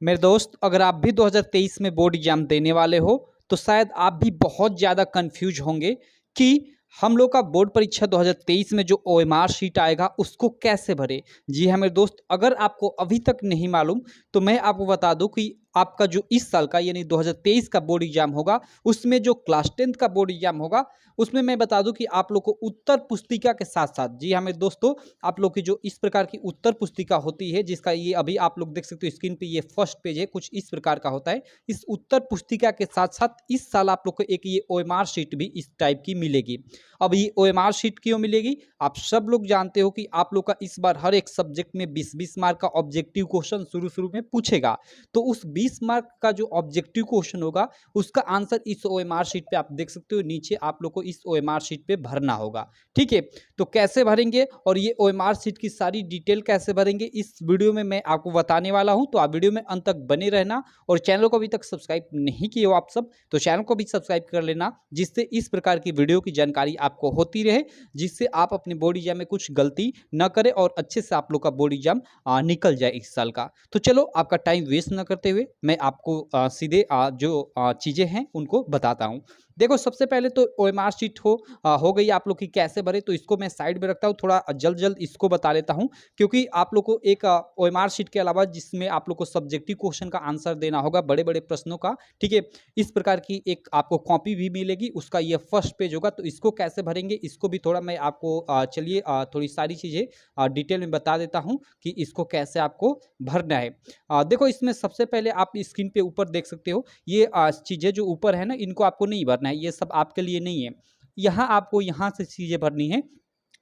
मेरे दोस्त, अगर आप भी 2023 में बोर्ड एग्जाम देने वाले हो तो शायद आप भी बहुत ज़्यादा कंफ्यूज होंगे कि हम लोग का बोर्ड परीक्षा 2023 में जो ओएमआर शीट आएगा उसको कैसे भरे। जी हाँ मेरे दोस्त, अगर आपको अभी तक नहीं मालूम तो मैं आपको बता दूं कि आपका जो इस साल का यानी 2023 का बोर्ड एग्जाम होगा उसमें जो क्लास 10th का बोर्ड एग्जाम होगा उसमें मैं बता दूं कि आप लोग को उत्तर पुस्तिका के साथ साथ, जी हाँ मेरे दोस्तों, आप लोग की जो इस प्रकार की उत्तर पुस्तिका होती है जिसका ये अभी आप लोग देख सकते हो स्क्रीन पे, ये फर्स्ट पेज है, कुछ इस प्रकार का होता है। इस उत्तर पुस्तिका के साथ साथ इस साल आप लोग को एक ये ओएमआर शीट भी इस टाइप की मिलेगी। अब ये ओएमआर शीट क्यों मिलेगी? आप सब लोग जानते हो कि आप लोग का इस बार हर एक सब्जेक्ट में 20-20 मार्क का ऑब्जेक्टिव क्वेश्चन शुरू में पूछेगा। तो उस 20 मार्क का जो ऑब्जेक्टिव क्वेश्चन होगा उसका आंसर इस ओएमआर शीट पे आप देख सकते हो, नीचे आप लोग को इस ओएमआर शीट पे भरना होगा। ठीक है, तो कैसे भरेंगे और ये ओएमआर शीट की सारी डिटेल कैसे भरेंगे इस वीडियो में मैं आपको बताने वाला हूं। तो आप वीडियो में अंत तक बने रहना और चैनल को अभी तक सब्सक्राइब नहीं किए हो आप सब तो चैनल को भी सब्सक्राइब कर लेना, जिससे इस प्रकार की वीडियो की जानकारी आपको होती रहे, जिससे आप अपने बोर्ड एग्जाम में कुछ गलती न करें और अच्छे से आप लोग का बोर्ड एग्जाम निकल जाए इस साल का। तो चलो आपका टाइम वेस्ट न करते हुए मैं आपको सीधे जो चीज़ें हैं उनको बताता हूँ। देखो, सबसे पहले तो ओएमआर शीट हो गई आप लोग की कैसे भरे, तो इसको मैं साइड में रखता हूँ, थोड़ा जल्द इसको बता लेता हूँ क्योंकि आप लोग को एक ओएमआर शीट के अलावा जिसमें आप लोग को सब्जेक्टिव क्वेश्चन का आंसर देना होगा बड़े बड़े प्रश्नों का। ठीक है, इस प्रकार की एक आपको कॉपी भी मिलेगी, उसका ये फर्स्ट पेज होगा। तो इसको कैसे भरेंगे इसको भी थोड़ा मैं आपको चलिए थोड़ी सारी चीज़ें डिटेल में बता देता हूँ कि इसको कैसे आपको भरना है। देखो, इसमें सबसे पहले आप स्क्रीन पे ऊपर देख सकते हो ये चीज़ें जो ऊपर है ना, इनको आपको नहीं भरना है, ये सब आपके लिए नहीं है। यहाँ आपको यहाँ से चीज़ें भरनी है।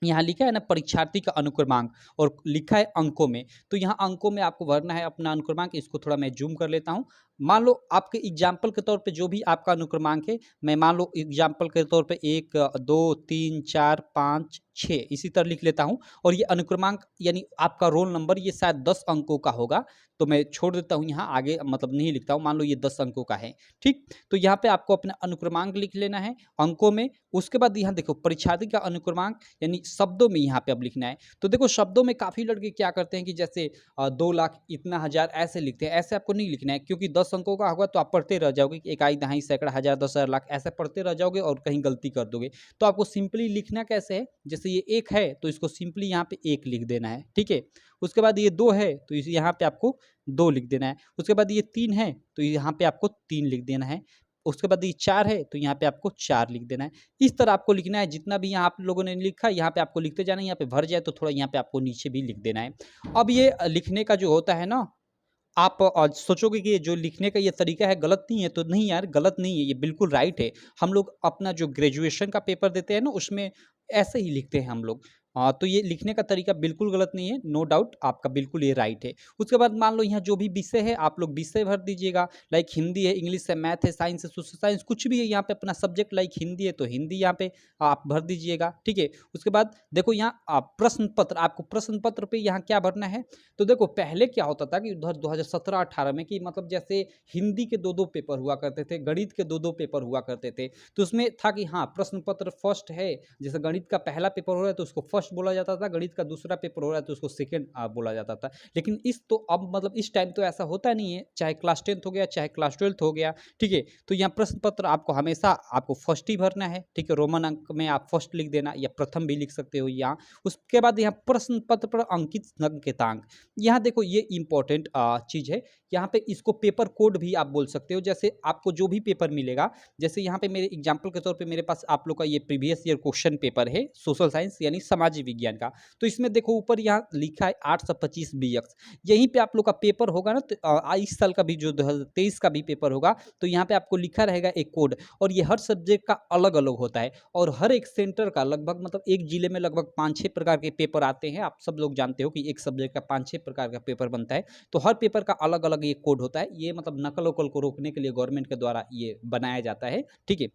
यहाँ लिखा है ना परीक्षार्थी का अनुक्रमांक और लिखा है अंकों में, तो यहाँ अंकों में आपको भरना है अपना अनुक्रमांक। इसको थोड़ा मैं जूम कर लेता हूँ। मान लो आपके एग्जाम्पल के तौर पे जो भी आपका अनुक्रमांक है, मैं मान लो एग्जाम्पल के तौर पे 1 2 3 4 5 6 इसी तरह लिख लेता हूँ। और ये अनुक्रमांक यानी आपका रोल नंबर ये शायद 10 अंकों का होगा, तो मैं छोड़ देता हूँ यहाँ आगे, मतलब नहीं लिखता हूँ। मान लो ये 10 अंकों का है। ठीक, तो यहाँ पे आपको अपना अनुक्रमांक लिख लेना है अंकों में। उसके बाद यहाँ देखो परीक्षार्थी का अनुक्रमांक यानी शब्दों में यहाँ पे अब लिखना है। तो देखो, शब्दों में काफ़ी लड़के क्या करते हैं कि जैसे 2 लाख इतना हज़ार ऐसे लिखते हैं। ऐसे आपको नहीं लिखना है क्योंकि 10 अंकों का होगा तो आप पढ़ते रह जाओगे, इकाई, दहाई, सैकड़ा, हज़ार, 10,000, लाख ऐसे पढ़ते रह जाओगे और कहीं गलती कर दोगे। तो आपको सिंपली लिखना कैसे है, जैसे ये 1 है तो इसको सिंपली यहाँ पे 1 लिख देना है। ठीक है, उसके बाद ये 2 है तो इस यहाँ पे आपको 2 लिख देना है। उसके बाद ये 3 है तो यहाँ पे आपको 3 लिख देना है। उसके बाद ये 4 है तो यहाँ पे आपको 4 लिख देना है। इस तरह आपको लिखना है, जितना भी यहाँ आप लोगों ने लिखा यहाँ पे आपको लिखते जाना है। यहाँ पे भर जाए तो थोड़ा यहाँ पे आपको नीचे भी लिख देना है। अब ये लिखने का जो होता है ना, आप सोचोगे कि ये जो लिखने का ये तरीका है गलत नहीं है, तो नहीं यार, गलत नहीं है, ये बिल्कुल राइट है। हम लोग अपना जो ग्रेजुएशन का पेपर देते हैं ना उसमें ऐसे ही लिखते हैं हम लोग। तो ये लिखने का तरीका बिल्कुल गलत नहीं है, नो डाउट आपका बिल्कुल ये राइट है। उसके बाद मान लो यहाँ जो भी विषय है आप लोग विषय भर दीजिएगा, लाइक हिंदी है, इंग्लिश है, मैथ है, साइंस है, सोशल साइंस, कुछ भी है यहाँ पे अपना सब्जेक्ट, लाइक हिंदी है तो हिंदी यहाँ पे आप भर दीजिएगा। ठीक है, उसके बाद देखो यहाँ प्रश्न पत्र, आपको प्रश्न पत्र पे यहाँ क्या भरना है। तो देखो, पहले क्या होता था कि उधर 2017-18 में कि मतलब जैसे हिंदी के 2-2 पेपर हुआ करते थे, गणित के 2-2 पेपर हुआ करते थे। तो उसमें था कि हाँ, प्रश्न पत्र फर्स्ट है, जैसे गणित का पहला पेपर हो रहा है तो उसको फर्स्ट बोला जाता था, गणित का दूसरा पेपर हो रहा है तो उसको सेकंड बोला जाता था। लेकिन इस तो अब मतलब इस टाइम तो ऐसा होता नहीं है, चाहे क्लास 10th हो गया चाहे क्लास 12th हो गया। ठीक है, तो यहाँ प्रश्न पत्र आपको हमेशा आपको फर्स्ट ही भरना है। ठीक है, रोमन अंक में आप फर्स्ट लिख देना या प्रथम भी लिख सकते हो यहाँ। उसके बाद यहाँ प्रश्न पत्र पर अंकित संकेतांक, यहाँ देखो ये इंपॉर्टेंट चीज़ है। यहाँ पे इसको पेपर कोड भी आप बोल सकते हो। जैसे आपको जो भी पेपर मिलेगा, जैसे यहाँ पे मेरे एग्जांपल के तौर पे मेरे पास आप लोग का ये प्रीवियस ईयर क्वेश्चन पेपर है सोशल साइंस यानी सामाजिक विज्ञान का। तो इसमें देखो ऊपर यहाँ लिखा है 825 BX, यहीं पे आप लोग का पेपर होगा ना। तो इस साल का भी जो 2023 का भी पेपर होगा तो यहाँ पे आपको लिखा रहेगा एक कोड, और ये हर सब्जेक्ट का अलग अलग होता है। और हर एक सेंटर का लगभग मतलब एक जिले में लगभग 5-6 प्रकार के पेपर आते हैं। आप सब लोग जानते हो कि एक सब्जेक्ट का 5-6 प्रकार का पेपर बनता है, तो हर पेपर का अलग अलग ये कोड होता है। ये मतलब नकल वकल को रोकने के लिए गवर्नमेंट के द्वारा ये बनाया जाता है। ठीक है,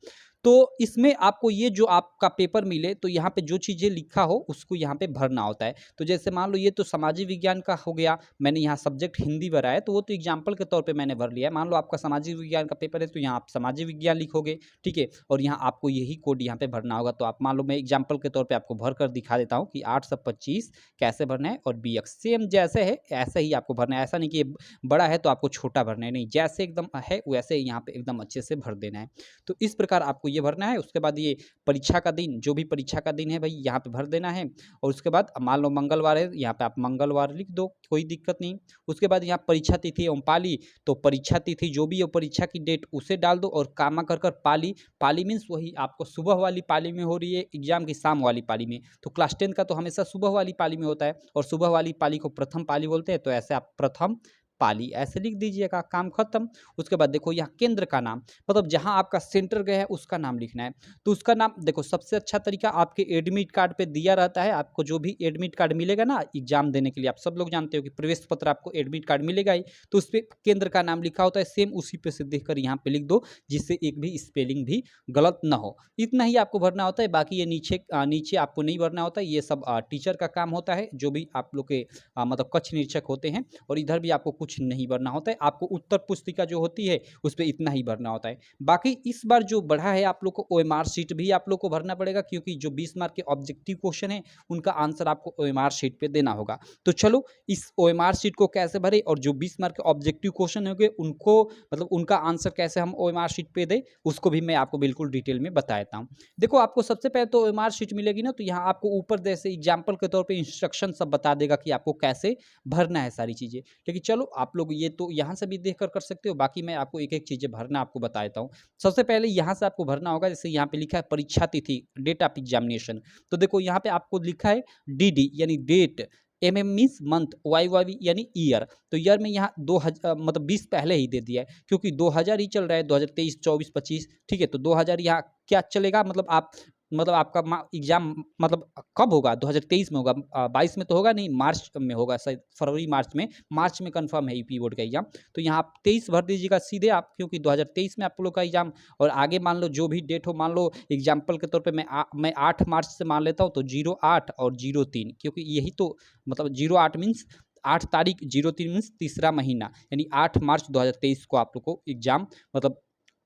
तो इसमें आपको ये जो आपका पेपर मिले तो यहाँ पे जो चीज़ें लिखा हो उसको यहाँ पे भरना होता है। तो जैसे मान लो ये तो सामाजिक विज्ञान का हो गया, मैंने यहाँ सब्जेक्ट हिंदी भरा है तो वो तो एग्जाम्पल के तौर पे मैंने भर लिया है। मान लो आपका सामाजिक विज्ञान का पेपर है तो यहाँ आप सामाजिक विज्ञान लिखोगे, ठीक है, और यहाँ आपको यही कोड यहाँ पे भरना होगा। तो आप मान लो मैं एग्जाम्पल के तौर पर आपको भर कर दिखा देता हूँ कि 8 सब 25 कैसे भरना है, और BX सेम जैसे है ऐसे ही आपको भरना है। ऐसा नहीं कि ये बड़ा है तो आपको छोटा भरना है, नहीं, जैसे एकदम है वैसे यहाँ पे एकदम अच्छे से भर देना है। तो इस प्रकार आपको ये भरना है। उसके बाद ये परीक्षा का दिन, जो भी परीक्षा का दिन है भाई यहाँ पे भर देना है। और उसके बाद मान लो मंगलवार है, यहाँ पे आप मंगलवार लिख दो, कोई दिक्कत नहीं। उसके बाद यहाँ परीक्षा तिथि एवं पाली, तो परीक्षा तिथि जो भी हो, परीक्षा की डेट उसे डाल दो, और कामा कर कर पाली, पाली मीन्स वही आपको सुबह वाली पाली में हो रही है एग्जाम की शाम वाली पाली में। तो क्लास 10 का तो हमेशा सुबह वाली पाली में होता है, और सुबह वाली पाली को प्रथम पाली बोलते हैं। तो ऐसे आप प्रथम पाली ऐसे लिख दीजिएगा, काम खत्म। उसके बाद देखो यहाँ केंद्र का नाम, मतलब जहाँ आपका सेंटर गया है उसका नाम लिखना है। तो उसका नाम देखो, सबसे अच्छा तरीका आपके एडमिट कार्ड पे दिया रहता है। आपको जो भी एडमिट कार्ड मिलेगा ना एग्जाम देने के लिए, आप सब लोग जानते हो कि प्रवेश पत्र आपको एडमिट कार्ड मिलेगा ही, तो उस पर केंद्र का नाम लिखा होता है, सेम उसी पे से देख कर यहाँ पे लिख दो, जिससे एक भी स्पेलिंग भी गलत ना हो। इतना ही आपको भरना होता है, बाकी ये नीचे आपको नहीं भरना होता है। ये सब टीचर का काम होता है, जो भी आप लोग के मतलब कक्ष निरीक्षक होते हैं। और इधर भी आपको कुछ नहीं भरना होता है, आपको उत्तर पुस्तिका जो होती है उस पर इतना ही भरना होता है। बाकी इस बार जो बढ़ा है आप लोग को OMR शीट भी आप लोग को भरना पड़ेगा, क्योंकि जो 20 मार्क के ऑब्जेक्टिव क्वेश्चन है उनका आंसर आपको OMR शीट पे देना होगा। तो चलो इस OMR शीट को कैसे भरे, और जो 20 मार्क के ऑब्जेक्टिव क्वेश्चन होंगे उनको मतलब उनका आंसर कैसे हम OMR शीट पे दे, उसको भी मैं आपको बिल्कुल डिटेल में बता देता हूँ। देखो आपको सबसे पहले तो OMR शीट मिलेगी ना, तो यहाँ आपको ऊपर जैसे एग्जाम्पल के तौर पर इंस्ट्रक्शन सब बता देगा कि आपको कैसे भरना है सारी चीजें। लेकिन चलो आप लोग ये तो यहाँ से भी देख कर सकते हो, बाकी मैं आपको एक एक चीजें भरना आपको बता देता हूँ। सबसे पहले यहाँ से आपको भरना होगा, जैसे यहाँ पे लिखा है परीक्षा तिथि, डेट ऑफ एग्जामिनेशन। तो देखो यहाँ पे आपको लिखा है DD यानी date, MM means month, YY यानी ईयर। तो ईयर में यहाँ 2000 मतलब 20 पहले ही दे दिया है, क्योंकि 2000 ही चल रहा है, 2023 24 25, ठीक है। तो 2000 यहाँ क्या चलेगा, मतलब आपका एग्जाम मतलब कब होगा, 2023 में होगा, 22 में तो होगा नहीं, मार्च में होगा, शायद फरवरी मार्च में कंफर्म है यूपी बोर्ड का एग्जाम। तो यहाँ आप 23 भर दीजिएगा सीधे आप, क्योंकि 2023 में आप लोग का एग्जाम। और आगे मान लो जो भी डेट हो, मान लो एग्जाम्पल के तौर पे मैं 8 मार्च से मान लेता हूँ, तो 08 और 03, क्योंकि यही तो मतलब 08 मीन्स 8 तारीख, 03 मीन्स तीसरा महीना, यानी 8 मार्च 2023 को आप लोग को एग्जाम मतलब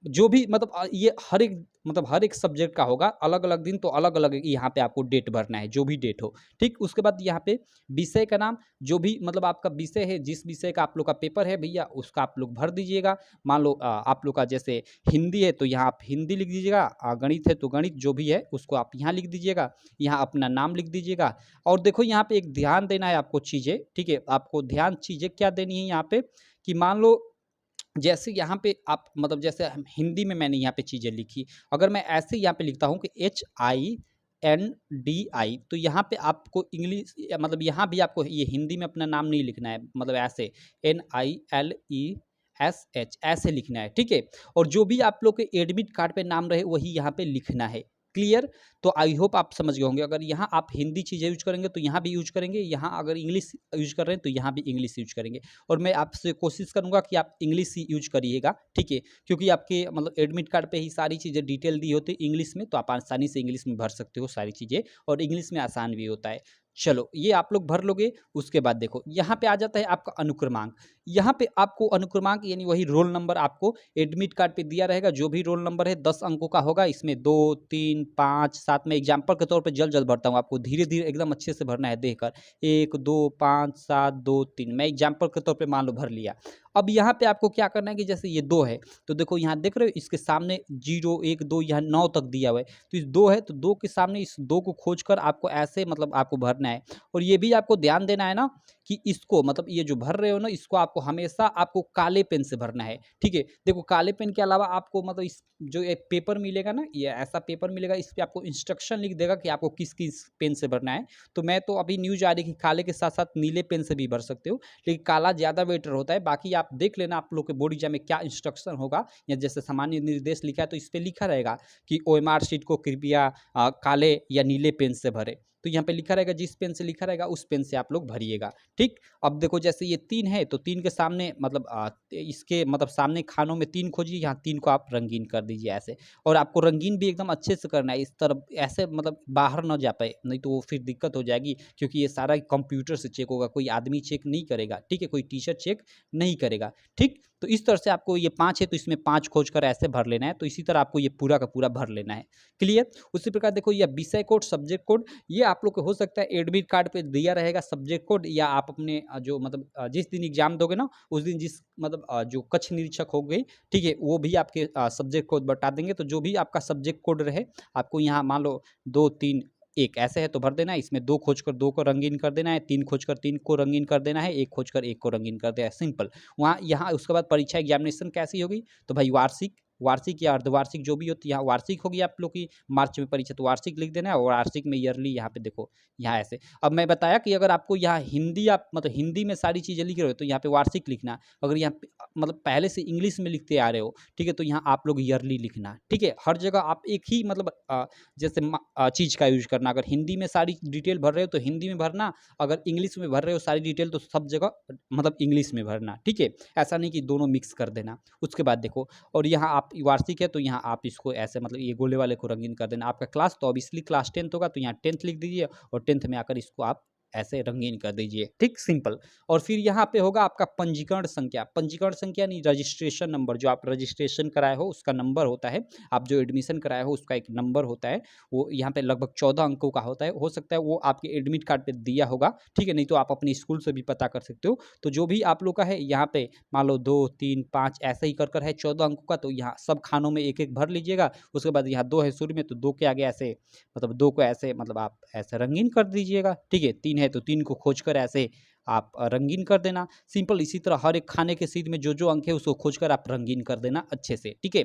जो भी मतलब ये हर एक सब्जेक्ट का होगा, अलग अलग दिन, तो अलग अलग यहाँ पे आपको डेट भरना है, जो भी डेट हो, ठीक। उसके बाद यहाँ पे विषय का नाम, जो भी मतलब आपका विषय है, जिस विषय का आप लोग का पेपर है भैया, उसका आप लोग भर दीजिएगा। मान लो आप लोग का जैसे हिंदी है तो यहाँ आप हिंदी लिख दीजिएगा, गणित है तो गणित, जो भी है उसको आप यहाँ लिख दीजिएगा, यहाँ अपना नाम लिख दीजिएगा। और देखो यहाँ पे एक ध्यान देना है आपको चीज़ें, ठीक है, आपको ध्यान चीज़ें क्या देनी है यहाँ पे, कि मान लो जैसे यहाँ पे आप मतलब जैसे हिंदी में मैंने यहाँ पे चीज़ें लिखी, अगर मैं ऐसे यहाँ पे लिखता हूँ कि HINDI, तो यहाँ पे आपको इंग्लिश मतलब यहाँ भी आपको ये हिंदी में अपना नाम नहीं लिखना है, मतलब ऐसे NILESH ऐसे लिखना है, ठीक है। और जो भी आप लोग के एडमिट कार्ड पे नाम रहे वही यहाँ पे लिखना है, क्लियर। तो आई होप आप समझ गए होंगे। अगर यहाँ आप हिंदी चीज़ें यूज करेंगे तो यहाँ भी यूज करेंगे, यहाँ अगर इंग्लिश यूज कर रहे हैं तो यहाँ भी इंग्लिश यूज करेंगे। और मैं आपसे कोशिश करूँगा कि आप इंग्लिश ही यूज करिएगा, ठीक है, क्योंकि आपके मतलब एडमिट कार्ड पे ही सारी चीज़ें डिटेल दी होती है इंग्लिश में, तो आप आसानी से इंग्लिश में भर सकते हो सारी चीज़ें, और इंग्लिश में आसान भी होता है। चलो ये आप लोग भर लोगे। उसके बाद देखो यहाँ पे आ जाता है आपका अनुक्रमांक। यहाँ पे आपको अनुक्रमांक यानी वही रोल नंबर आपको एडमिट कार्ड पे दिया रहेगा, जो भी रोल नंबर है 10 अंकों का होगा, इसमें 2 3 5 7 में एग्जाम्पल के तौर पे जल्द जल्द भरता हूँ, आपको धीरे धीरे एकदम अच्छे से भरना है देखकर, 1 2 5 7 2 3 मैं एग्जाम्पल के तौर पे मान लो भर लिया। अब यहाँ पे आपको क्या करना है कि जैसे ये 2 है तो देखो यहाँ देख रहे हो इसके सामने 0 1 2 यहाँ 9 तक दिया हुआ है, तो इस 2 है तो 2 के सामने इस 2 को खोज कर आपको ऐसे मतलब आपको भरना है। और ये भी आपको ध्यान देना है ना कि इसको मतलब ये जो भर रहे हो ना इसको आपको हमेशा आपको काले पेन से भरना है, ठीक है। देखो काले पेन के अलावा आपको मतलब इस जो एक पेपर मिलेगा ना, ये ऐसा पेपर मिलेगा, इस पे आपको इंस्ट्रक्शन लिख देगा कि आपको किस किस पेन से भरना है। तो मैं तो अभी न्यूज आ रही कि काले के साथ साथ नीले पेन से भी भर सकते हो, लेकिन काला ज़्यादा बेटर होता है। बाकी आप देख लेना आप लोग के बोर्ड एग्जाम में क्या इंस्ट्रक्शन होगा, या जैसे सामान्य निर्देश लिखा है तो इस पर लिखा रहेगा कि OMR शीट को कृपया काले या नीले पेन से भरे। तो यहाँ पे लिखा रहेगा, जिस पेन से लिखा रहेगा उस पेन से आप लोग भरिएगा। ठीक, अब देखो जैसे ये 3 है तो 3 के सामने मतलब इसके मतलब सामने खानों में 3 खोजिए, यहाँ 3 को आप रंगीन कर दीजिए ऐसे। और आपको रंगीन भी एकदम अच्छे से करना है, इस तरफ ऐसे मतलब बाहर ना जा पाए, नहीं तो वो फिर दिक्कत हो जाएगी, क्योंकि ये सारा कंप्यूटर से चेक होगा, कोई आदमी चेक नहीं करेगा। ठीक है, कोई टीचर चेक नहीं करेगा। ठीक, तो इस तरह से आपको ये 5 है तो इसमें 5 खोज कर ऐसे भर लेना है, तो इसी तरह आपको ये पूरा का पूरा भर लेना है। क्लियर? उसी प्रकार देखो ये विषय कोड, सब्जेक्ट कोड, ये आप लोग को हो सकता है एडमिट कार्ड पे दिया रहेगा सब्जेक्ट कोड, या आप अपने जो मतलब जिस दिन एग्जाम दोगे ना उस दिन जिस मतलब जो कक्ष निरीक्षक हो गए, ठीक है, वो भी आपके सब्जेक्ट कोड बता देंगे। तो जो भी आपका सब्जेक्ट कोड रहे, आपको यहाँ मान लो 2 3 1 ऐसे है तो भर देना है। इसमें 2 खोज कर 2 को रंगीन कर देना है, 3 खोज कर 3 को रंगीन कर देना है, 1 खोज कर 1 को रंगीन कर देना है, सिंपल। वहाँ यहाँ उसके बाद परीक्षा एग्जामिनेशन कैसी होगी, तो भाई वार्षिक, वार्षिक या अर्धवार्षिक जो भी होती है, यहाँ वार्षिक होगी आप लोग की, मार्च में परीक्षा तो वार्षिक लिख देना है, और वार्षिक में ईयरली यहाँ पे देखो यहाँ ऐसे। अब मैं बताया कि अगर आपको यहाँ हिंदी, आप मतलब हिंदी में सारी चीज़ें लिख रहे हो तो यहाँ पे वार्षिक लिखना। अगर यहाँ मतलब पहले से इंग्लिश में लिखते आ रहे हो, ठीक है, तो यहाँ आप लोग ईयरली लिखना। ठीक है, हर जगह आप एक ही मतलब जैसे चीज़ का यूज करना। अगर हिंदी में सारी डिटेल भर रहे हो तो हिंदी में भरना, अगर इंग्लिश में भर रहे हो सारी डिटेल तो सब जगह मतलब इंग्लिश में भरना। ठीक है, ऐसा नहीं कि दोनों मिक्स कर देना। उसके बाद देखो, और यहाँ आप वार्षिक है तो यहाँ आप इसको ऐसे मतलब ये गोले वाले को रंगीन कर देना। आपका क्लास तो ऑब्वियसली क्लास 10th होगा, तो यहाँ 10th लिख दीजिए, और 10th में आकर इसको आप ऐसे रंगीन कर दीजिए। ठीक, सिंपल। और फिर यहाँ पे होगा आपका पंजीकरण संख्या, पंजीकरण संख्या नहीं, रजिस्ट्रेशन नंबर, जो आप रजिस्ट्रेशन कराए हो उसका नंबर होता है, आप जो एडमिशन कराए हो उसका एक नंबर होता है, वो यहाँ पे लगभग 14 अंकों का होता है। हो सकता है वो आपके एडमिट कार्ड पे दिया होगा, ठीक है, नहीं तो आप अपने स्कूल से भी पता कर सकते हो। तो जो भी आप लोग का है यहाँ पे मान लो 2 3 5 ऐसे ही कर है 14 अंकों का, तो यहाँ सब खानों में एक एक भर लीजिएगा। उसके बाद यहाँ 2 है शुरू में, तो 2 के आगे ऐसे मतलब 2 को ऐसे मतलब आप ऐसे रंगीन कर दीजिएगा। ठीक है, 3 है तो 3 को खोज कर ऐसे आप रंगीन कर देना, सिंपल। इसी तरह हर एक खाने के सीध में जो जो अंक है उसको खोजकर आप रंगीन कर देना अच्छे से। ठीक है,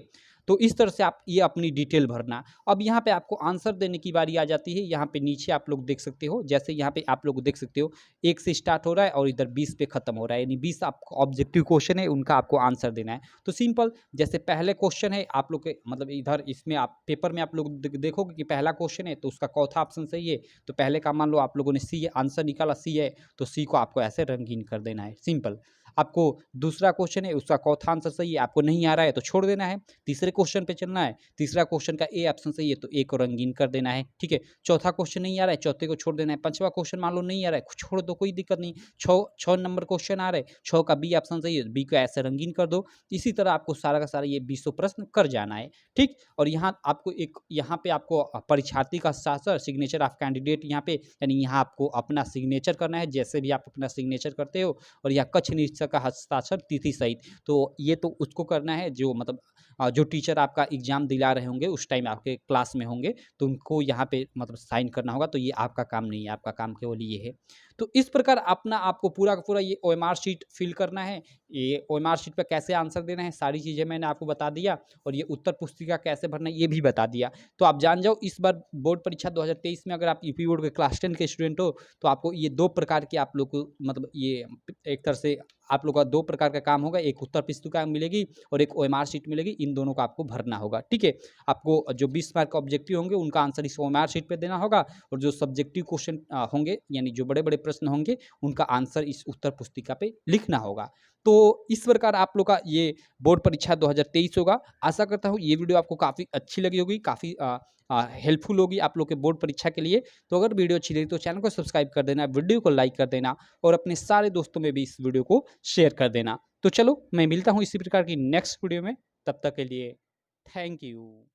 तो इस तरह से आप ये अपनी डिटेल भरना। अब यहाँ पे आपको आंसर देने की बारी आ जाती है। यहाँ पे नीचे आप लोग देख सकते हो, जैसे यहाँ पे आप लोग देख सकते हो 1 से स्टार्ट हो रहा है और इधर 20 पे खत्म हो रहा है, यानी 20 आपको ऑब्जेक्टिव क्वेश्चन है, उनका आपको आंसर देना है। तो सिंपल, जैसे पहले क्वेश्चन है आप लोग के मतलब इधर इसमें आप पेपर में आप लोग देखोगे कि पहला क्वेश्चन है तो उसका चौथा ऑप्शन सही है, तो पहले का मान लो आप लोगों ने सी आंसर निकाला, सी है तो सी को आपको ऐसे रंगीन कर देना है, सिंपल। आपको दूसरा क्वेश्चन है उसका चौथा आंसर सही है, आपको नहीं आ रहा है तो छोड़ देना है, तीसरे क्वेश्चन पे चलना है। तीसरा क्वेश्चन का ए ऑप्शन सही है तो ए को रंगीन कर देना है। ठीक है, चौथा क्वेश्चन नहीं आ रहा है, चौथे को छोड़ देना है। पांचवा क्वेश्चन मान लो नहीं आ रहा है, छोड़ दो, कोई दिक्कत नहीं। 6 नंबर क्वेश्चन आ रहा है, 6 का बी ऑप्शन सही है, बी को ऐसे रंगीन कर दो। इसी तरह आपको सारा का सारा ये 20 प्रश्न कर जाना है। ठीक, और यहाँ आपको एक यहाँ पे आपको परीक्षार्थी का हस्ताक्षर, सिग्नेचर ऑफ कैंडिडेट, यहाँ पे यानी यहाँ आपको अपना सिग्नेचर करना है, जैसे भी आप अपना सिग्नेचर करते हो। और यहाँ कक्ष निरीक्षक का हस्ताक्षर तिथि सहित, तो ये तो उसको करना है जो मतलब जो टीचर आपका एग्जाम दिला रहे होंगे उस टाइम आपके क्लास में होंगे, तो उनको यहाँ पे मतलब साइन करना होगा। तो ये आपका काम नहीं है, आपका काम केवल ये है। तो इस प्रकार अपना आपको पूरा का पूरा ये ओएमआर शीट फिल करना है। ये ओएमआर शीट पे कैसे आंसर देना है सारी चीज़ें मैंने आपको बता दिया, और ये उत्तर पुस्तिका कैसे भरना है ये भी बता दिया। तो आप जान जाओ इस बार बोर्ड परीक्षा 2023 में अगर आप यूपी बोर्ड के क्लास 10 के स्टूडेंट हो तो आपको ये 2 प्रकार के आप लोग को मतलब ये एक तरह से आप लोग का 2 प्रकार का काम होगा, एक उत्तर पुस्तिका मिलेगी और एक ओएमआर शीट मिलेगी, इन दोनों को आपको भरना होगा। ठीक है, आपको जो 20 मार्क का ऑब्जेक्टिव होंगे उनका आंसर इस ओएमआर शीट पे देना होगा, और जो सब्जेक्टिव क्वेश्चन होंगे यानी जो बड़े-बड़े प्रश्न होंगे उनका आंसर इस उत्तर पुस्तिका पे लिखना होगा। तो इस प्रकार आप लोग का ये बोर्ड परीक्षा 2023 होगा। आशा करता हूँ ये वीडियो आपको काफ़ी अच्छी लगी होगी, काफ़ी हेल्पफुल होगी आप लोग के बोर्ड परीक्षा के लिए। तो अगर वीडियो अच्छी लगी तो चैनल को सब्सक्राइब कर देना, वीडियो को लाइक कर देना, और अपने सारे दोस्तों में भी इस वीडियो को शेयर कर देना। तो चलो मैं मिलता हूँ इसी प्रकार की नेक्स्ट वीडियो में, तब तक के लिए थैंक यू।